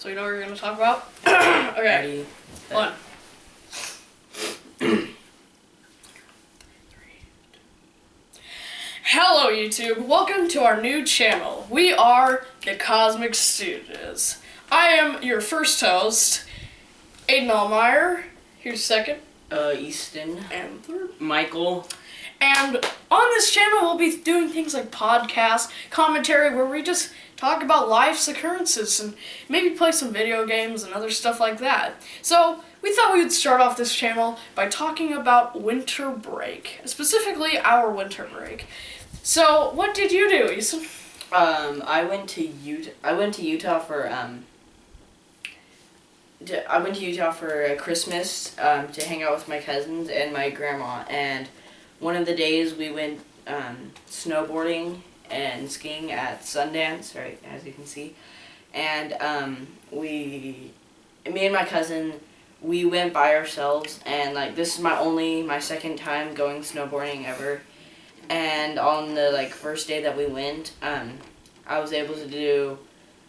So you know what we're going to talk about? Okay. Ready? One. Hello YouTube, welcome to our new channel. We are the Cosmic Stooges. I am your first host, Aiden Allmeyer. Here's second. Easton. And third. Michael. And on this channel we'll be doing things like podcasts, commentary, where we just talk about life's occurrences and maybe play some video games and other stuff like that. So we thought we would start off this channel by talking about winter break, specifically our winter break. So what did you do, Easton? I went to Utah for Christmas to hang out with my cousins and my grandma. And one of the days we went snowboarding and skiing at Sundance, right, as you can see. And me and my cousin, we went by ourselves, and like this is my second time going snowboarding ever. And on the first day that we went, I was able to do,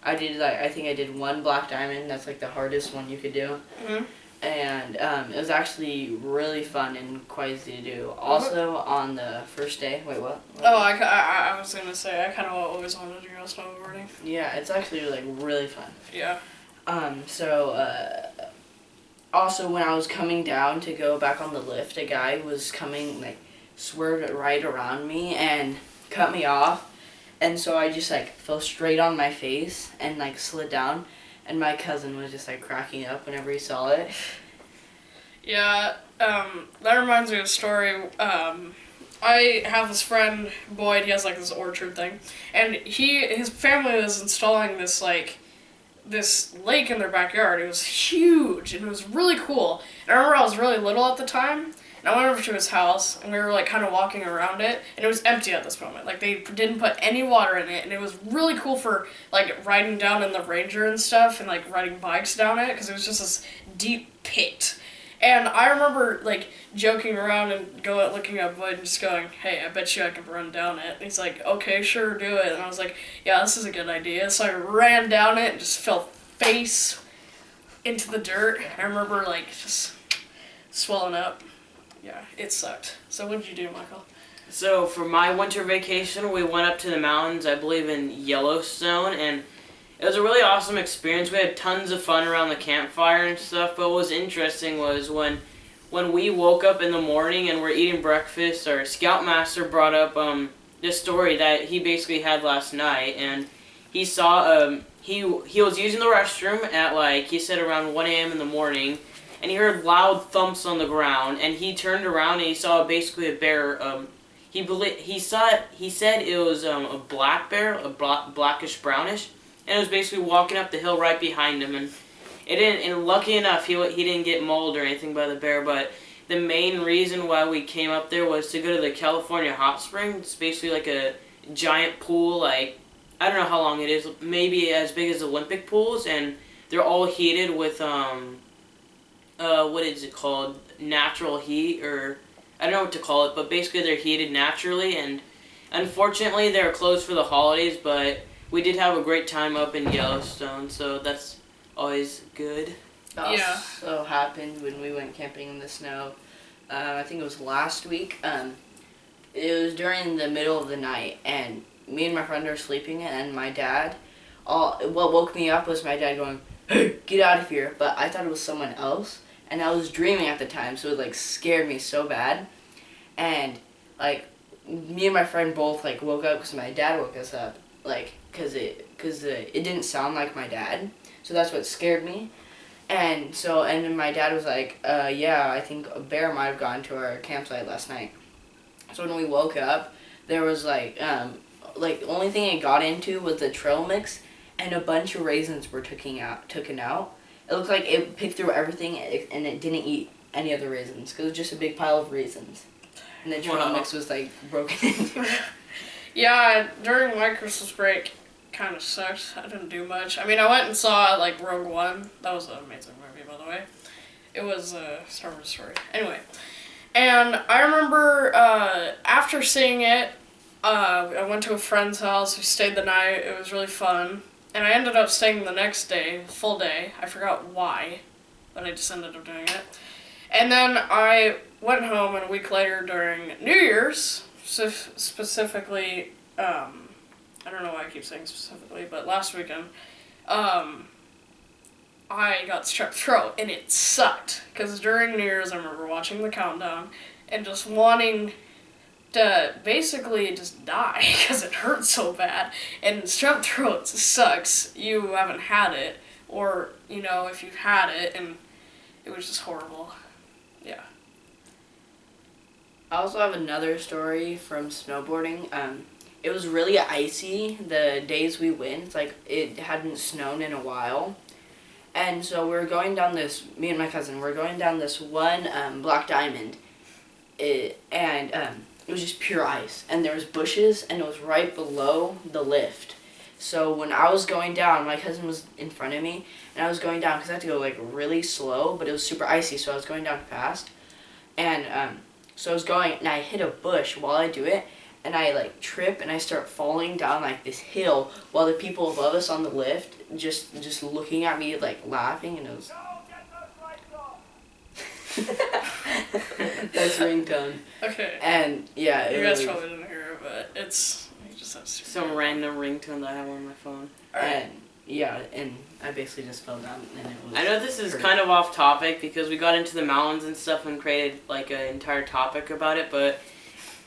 I think I did one black diamond. That's the hardest one you could do. Mm-hmm. And it was actually really fun and quite easy to do. Also on the first day, wait, what? Oh, I was gonna say I kind of always wanted to go snowboarding. Yeah, it's actually really fun. Yeah. Also when I was coming down to go back on the lift, a guy was coming, swerved right around me and cut me off. And so I just fell straight on my face and slid down. And my cousin was just cracking up whenever he saw it. Yeah, that reminds me of a story. I have this friend, Boyd, he has this orchard thing. And his family was installing this this lake in their backyard. It was huge and it was really cool. And I remember I was really little at the time. And I went over to his house, and we were, kind of walking around it, and it was empty at this moment. They didn't put any water in it, and it was really cool for, riding down in the Ranger and stuff, and, riding bikes down it, because it was just this deep pit. And I remember, joking around and looking at Bud and just going, hey, I bet you I can run down it. And he's like, okay, sure, do it. And I was like, yeah, this is a good idea. So I ran down it and just fell face into the dirt. I remember, just swelling up. Yeah, it sucked. So what did you do, Michael? So for my winter vacation, we went up to the mountains, I believe in Yellowstone, and it was a really awesome experience. We had tons of fun around the campfire and stuff, but what was interesting was when we woke up in the morning and we're eating breakfast, our scoutmaster brought up this story that he basically had last night, and he saw, he was using the restroom at he said around 1 a.m. in the morning, and he heard loud thumps on the ground, and he turned around and he saw basically a bear. He said it was a black bear, blackish brownish, and it was basically walking up the hill right behind him. And it didn't. And lucky enough, he didn't get mauled or anything by the bear. But the main reason why we came up there was to go to the California Hot Spring. It's basically a giant pool. I don't know how long it is. Maybe as big as Olympic pools, and they're all heated with what is it called? Natural heat, or I don't know what to call it, but basically they're heated naturally, and unfortunately they're closed for the holidays, but we did have a great time up in Yellowstone, so that's always good. That also happened when we went camping in the snow. I think it was last week. It was during the middle of the night, and me and my friend were sleeping, and my dad, what woke me up was my dad going, "Hey, get out of here," but I thought it was someone else. And I was dreaming at the time, so it scared me so bad. And me and my friend both woke up because my dad woke us up, because it didn't sound like my dad, so that's what scared me. And then my dad was like, yeah, I think a bear might have gone to our campsite last night. So when we woke up, there was the only thing it got into was the trail mix, and a bunch of raisins were taken out. It looked like it picked through everything, and it didn't eat any of the raisins, because it was just a big pile of raisins. And the trail mix was, broken into. Yeah, during my Christmas break, kind of sucked. I didn't do much. I mean, I went and saw, Rogue One. That was an amazing movie, by the way. It was a Star Wars story. Anyway. And I remember, after seeing it, I went to a friend's house. We stayed the night. It was really fun. and I ended up staying the next day, full day. I forgot why, but I just ended up doing it. And then I went home, and a week later during New Year's, specifically, I don't know why I keep saying specifically, but last weekend, I got strep throat, and it sucked. Because during New Year's, I remember watching the countdown and just wanting to basically just die because it hurt so bad. And strep throat sucks. You haven't had it, or, if you've had it, and it was just horrible. Yeah. I also have another story from snowboarding. It was really icy the days we went. It's like it hadn't snowed in a while. And so we were going down this, me and my cousin, were going down this one Black Diamond. It was just pure ice. And there was bushes, and it was right below the lift. So when I was going down, my cousin was in front of me, and I was going down because I had to go like really slow, but it was super icy, so I was going down fast. And so I was going, and I hit a bush while I do it, and I like trip, and I start falling down like this hill while the people above us on the lift just looking at me like laughing, and it was that's ringtone. Okay. And yeah, you guys probably didn't hear it, but it's just have some random ringtone that I have on my phone. And yeah, and I basically just fell down, and it was. I know this is kind of off topic because we got into the mountains and stuff and created like an entire topic about it, but.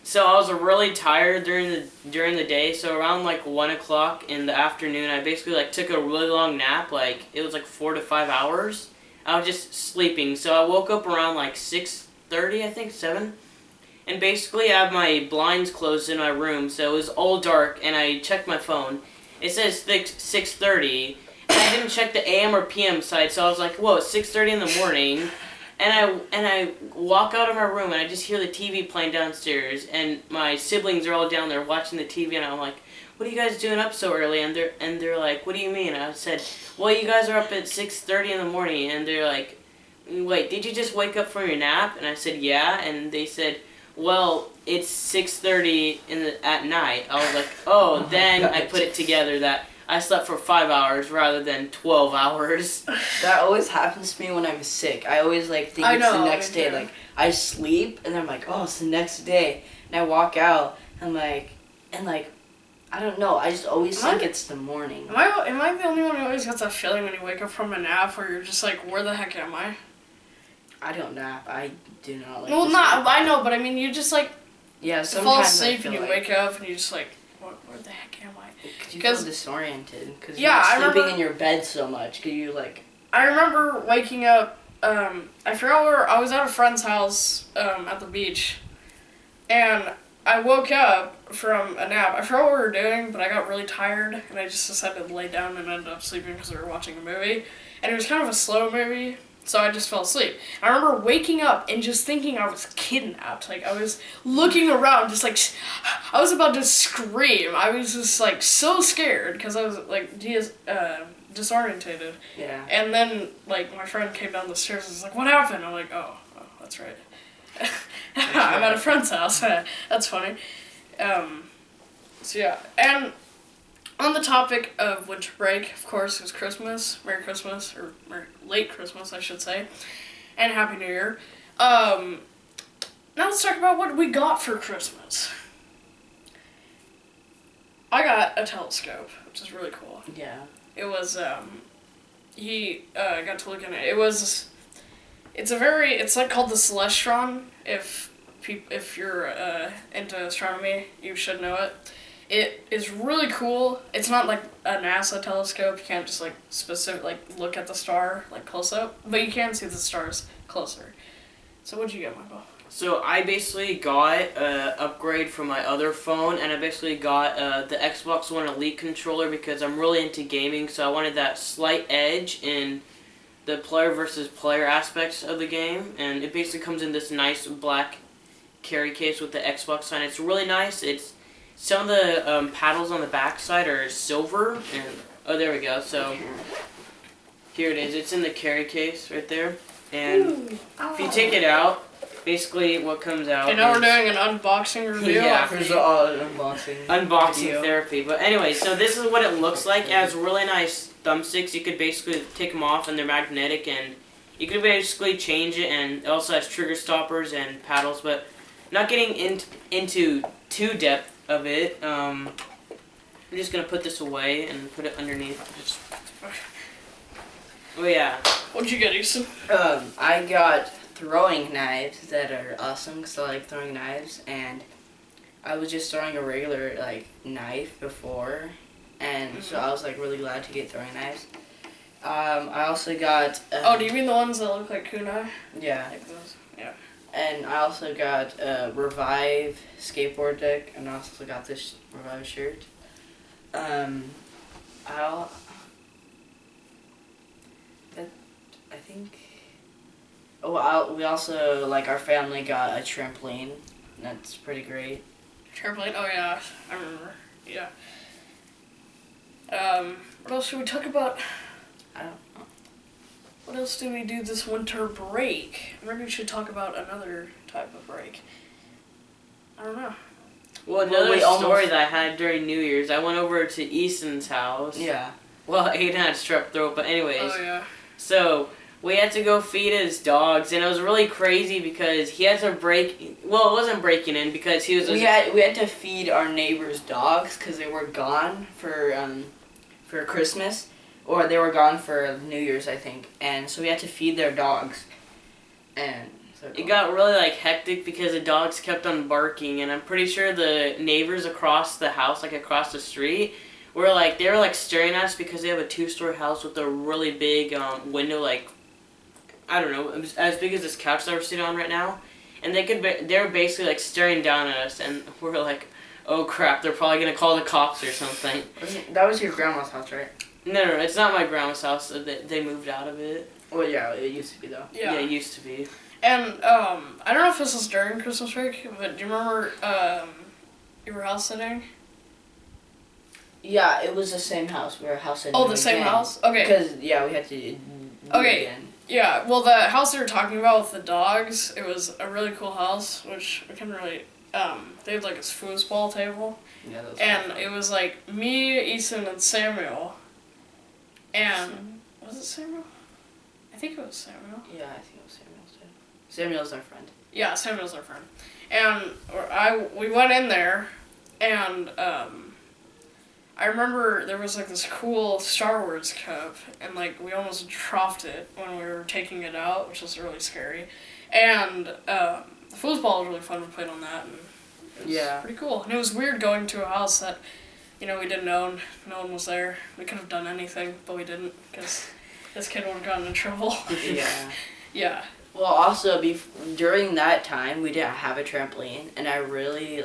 So I was really tired during the day. So around like 1 o'clock in the afternoon, I basically like took a really long nap. Like it was like 4 to 5 hours. I was just sleeping. So I woke up around like 6:30, I think 7, and basically I have my blinds closed in my room. So it was all dark, and I checked my phone. It says 6:30, and I didn't check the AM or PM side. So I was like, whoa, it's 6:30 in the morning. And I walk out of my room, and I just hear the TV playing downstairs, and my siblings are all down there watching the TV, and I'm like, what are you guys doing up so early? And they're like, what do you mean? And I said, well, you guys are up at 6:30 in the morning. And they're like, wait, did you just wake up from your nap? And I said, yeah. And they said, well, it's 6:30 at night. I was like, oh, then I put it together that I slept for 5 hours rather than 12 hours. That always happens to me when I'm sick. I always like think it's the next day. Like I sleep and I'm like, oh, it's the next day, and I walk out and I don't know. I just always think it's the morning. Am I the only one who always gets that feeling when you wake up from a nap where you're just like, where the heck am I? I don't nap. I do not like. Well, not I know, but I mean, you just like. Yeah, sometimes fall asleep and you like, wake up and you just like, where the heck am I? Because you feel disoriented. Because yeah, you're sleeping in your bed so much. Cause you like. I remember waking up. I forgot where I was at a friend's house at the beach, and I woke up from a nap. I forgot what we were doing, but I got really tired, and I just decided to lay down and ended up sleeping because we were watching a movie, and it was kind of a slow movie. So I just fell asleep. I remember waking up and just thinking I was kidnapped. Like, I was looking around, just like, I was about to scream. I was just like so scared because I was like disorientated. Yeah. And then like my friend came down the stairs and was like, what happened? I'm like, oh that's right. I'm at a friend's house. That's funny. So yeah. And on the topic of winter break, of course, it was Christmas. Merry Christmas, or late Christmas, I should say, and Happy New Year. Now let's talk about what we got for Christmas. I got a telescope, which is really cool. Yeah. It was, he got to look in it. It's like called the Celestron. If you're into astronomy, you should know it. It is really cool. It's not like a NASA telescope. You can't just look at the star close up, but you can see the stars closer. So what'd you get, Michael? So I basically got an upgrade from my other phone, and I basically got the Xbox One Elite controller because I'm really into gaming, so I wanted that slight edge in the player versus player aspects of the game, and it basically comes in this nice black carry case with the Xbox sign. It's really nice. Some of the paddles on the back side are silver, and oh, there we go. So here it is. It's in the carry case right there, and if you take it out, basically what comes out. And now we're is doing an unboxing review. Yeah. There's unboxing. unboxing video. therapy. But anyway, so this is what it looks like. It has really nice thumbsticks. You could basically take them off and they're magnetic, and you could basically change it, and it also has trigger stoppers and paddles, but not getting into too depth of it. I'm just gonna put this away and put it underneath. Oh yeah. What'd you get, Easton? I got throwing knives that are awesome because I like throwing knives, and I was just throwing a regular like knife before, and so I was like really glad to get throwing knives. I also got. Oh, do you mean the ones that look like kunai? Yeah. Like those? Yeah. And I also got a Revive skateboard deck, and I also got this Revive shirt. I think. Oh, we also like our family got a trampoline. That's pretty great. Trampoline? Oh yeah, I remember. Yeah. What else should we talk about? I don't know. What else do we do this winter break? Maybe we should talk about another type of break. I don't know. Well, another we story almost- that I had during New Year's, I went over to Easton's house. Yeah. Well, Aiden had strep throat, but anyways. Oh yeah. So, we had to go feed his dogs, and it was really crazy because he had to break... Well, it wasn't breaking in because he was... We had to feed our neighbors' dogs because they were gone for Christmas, or they were gone for New Year's, I think. And so we had to feed their dogs. And so It got really like hectic because the dogs kept on barking, and I'm pretty sure the neighbors across the house, like across the street, were like they were like staring at us because they have a 2-story house with a really big window, like I don't know, it was as big as this couch that we're sitting on right now, and they were basically like staring down at us, and we're like, oh crap, they're probably gonna call the cops or something. That was your grandma's house, right? No, it's not my grandma's house. They moved out of it. Well, yeah, it used to be though. Yeah. Yeah, it used to be. And I don't know if this was during Christmas break, but do you remember you were house sitting? Yeah, it was the same house. We were house sitting. Oh, the same again. house? Okay. Because yeah, we had to. Do Okay. It again. Yeah, well, the house they were talking about with the dogs, it was a really cool house, which we couldn't really, they had like this foosball table, Yeah, that was and fun. it was like me, Ethan, and Samuel, and, was it Samuel? I think it was Samuel. Yeah, I think it was Samuel's too. Samuel's our friend. Yeah, Samuel's our friend. And we went in there, and I remember there was like this cool Star Wars cup, and like we almost dropped it when we were taking it out, which was really scary. And the foosball was really fun. We played on that, and it was pretty cool. And it was weird going to a house that, we didn't own. No one was there. We could have done anything, but we didn't because this kid would have gotten in trouble. Yeah. Yeah. Well, also during that time we didn't have a trampoline, and I really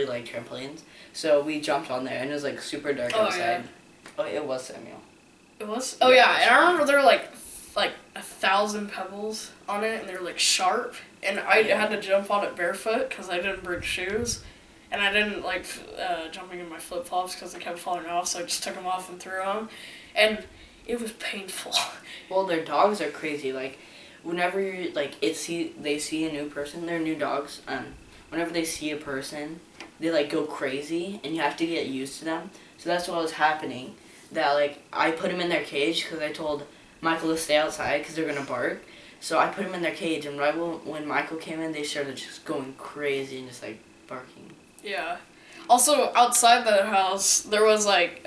like trampolines. So we jumped on there, and it was like super dark outside. Yeah. Oh, it was Samuel. It was? Oh yeah, and I remember there were like 1,000 pebbles on it, and they were like sharp, and I had to jump on it barefoot because I didn't bring shoes, and I didn't like jumping in my flip flops because they kept falling off, so I just took them off and threw them, and it was painful. Well, their dogs are crazy. Like, whenever you're like they see a new person, they're new dogs. Whenever they see a person, they like go crazy, and you have to get used to them. So that's what was happening. That like I put them in their cage because I told Michael to stay outside because they're gonna bark. So I put them in their cage, and right when Michael came in, they started just going crazy and just like barking. Yeah. Also, outside the house, there was like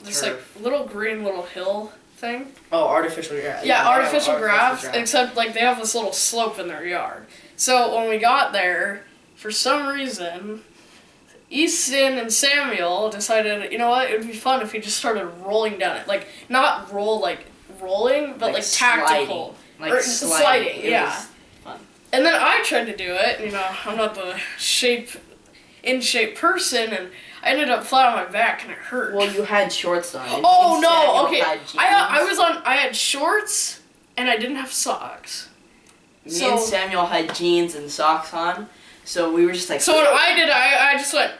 this like Turf. little green little hill thing. Oh, artificial grass. Yeah, they have artificial grass, grass. except like they have this little slope in their yard. So when we got there, for some reason, Easton and Samuel decided, you know what, it would be fun if we just started rolling down it. Like, not rolling, but like tactical. Like Or sliding. It yeah. was fun. And then I tried to do it, I'm not the in shape person, and I ended up flat on my back and it hurt. Well, you had shorts on. Oh and no, Samuel okay. had jeans. I had shorts and I didn't have socks. Me and Samuel had jeans and socks on, so we were just like. So what I did, I just went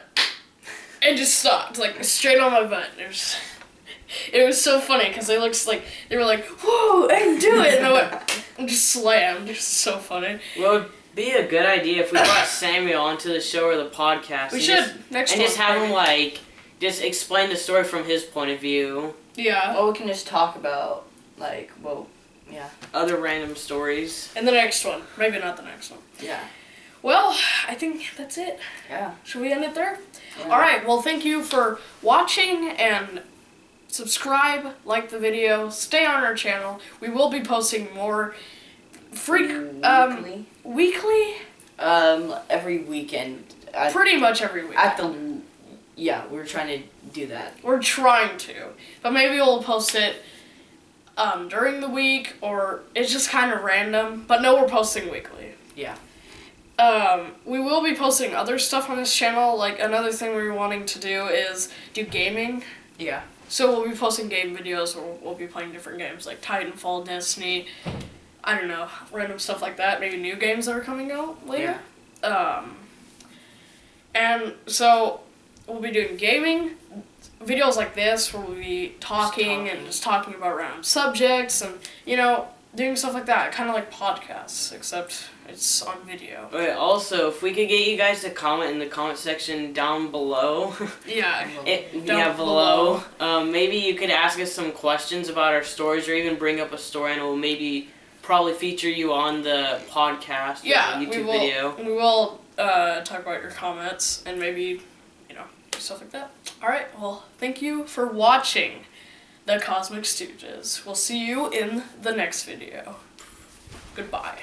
and just stopped, like straight on my butt. It was so funny because they were like, whoa, I can do it, and I went and just slammed. It was so funny. Well, be a good idea if we brought Samuel onto the show or the podcast. We should next and one. just have him maybe. like just explain the story from his point of view. Yeah. Or we can just talk about, like, well, yeah. Other random stories. And the next one. Maybe not the next one. Yeah. Well, I think that's it. Yeah. Should we end it there? Yeah. Alright, well, thank you for watching, and subscribe, like the video, stay on our channel. We will be posting more Weekly. weekly? Every weekend. Pretty much every week. Yeah, we're trying to do that. We're trying to. But maybe we'll post it during the week, or it's just kind of random. But no, we're posting weekly. Yeah. We will be posting other stuff on this channel. Like, another thing we're wanting to do is do gaming. Yeah. So we'll be posting game videos, or we'll be playing different games like Titanfall, Destiny, I don't know, random stuff like that. Maybe new games that are coming out later. Yeah. And so we'll be doing gaming videos like this, where we'll be talking and just talking about random subjects and, you know, doing stuff like that. Kind of like podcasts, except it's on video. But also, if we could get you guys to comment in the comment section down below. Yeah. Yeah, below. Maybe you could ask us some questions about our stories, or even bring up a story, and we'll maybe probably feature you on the podcast Yeah, or YouTube we will, video. We will talk about your comments and maybe, you know, do stuff like that. Alright, well, thank you for watching the Cosmic Stooges. We'll see you in the next video. Goodbye.